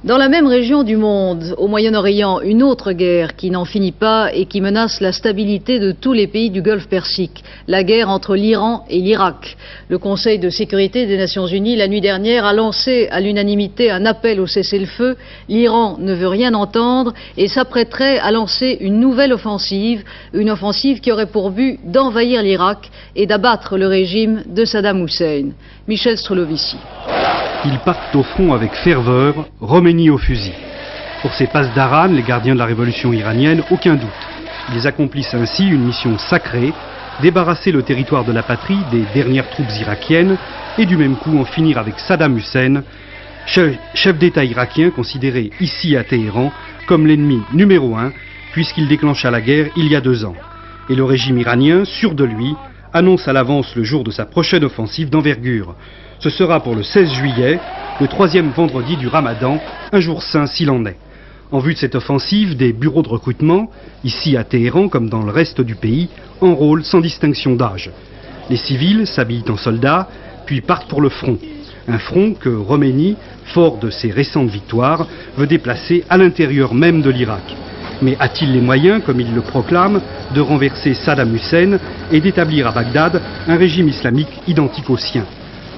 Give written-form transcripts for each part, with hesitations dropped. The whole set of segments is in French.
Dans la même région du monde, au Moyen-Orient, une autre guerre qui n'en finit pas et qui menace la stabilité de tous les pays du Golfe Persique, la guerre entre l'Iran et l'Irak. Le Conseil de sécurité des Nations Unies, la nuit dernière, a lancé à l'unanimité un appel au cessez-le-feu. L'Iran ne veut rien entendre et s'apprêterait à lancer une nouvelle offensive, une offensive qui aurait pour but d'envahir l'Irak et d'abattre le régime de Saddam Hussein. Michel Strolovici. Ils partent au front avec ferveur, Roménie au fusil. Pour ces passes d'Aran, les gardiens de la révolution iranienne, aucun doute. Ils accomplissent ainsi une mission sacrée, débarrasser le territoire de la patrie des dernières troupes irakiennes et du même coup en finir avec Saddam Hussein, chef d'État irakien considéré ici à Téhéran comme l'ennemi numéro 1 puisqu'il déclencha la guerre il y a 2 ans. Et le régime iranien, sûr de lui, annonce à l'avance le jour de sa prochaine offensive d'envergure. Ce sera pour le 16 juillet, le 3e vendredi du Ramadan, un jour saint s'il en est. En vue de cette offensive, des bureaux de recrutement, ici à Téhéran comme dans le reste du pays, enrôlent sans distinction d'âge. Les civils s'habillent en soldats, puis partent pour le front. Un front que Roménie, fort de ses récentes victoires, veut déplacer à l'intérieur même de l'Irak. Mais a-t-il les moyens, comme il le proclame, de renverser Saddam Hussein et d'établir à Bagdad un régime islamique identique au sien?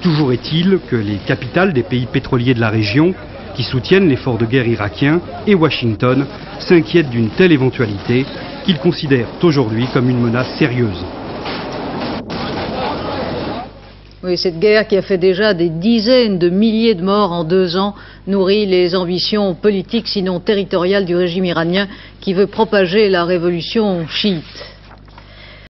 Toujours est-il que les capitales des pays pétroliers de la région, qui soutiennent l'effort de guerre irakien, et Washington, s'inquiètent d'une telle éventualité qu'ils considèrent aujourd'hui comme une menace sérieuse. Oui, cette guerre qui a fait déjà des dizaines de milliers de morts en 2 ans nourrit les ambitions politiques, sinon territoriales, du régime iranien qui veut propager la révolution chiite.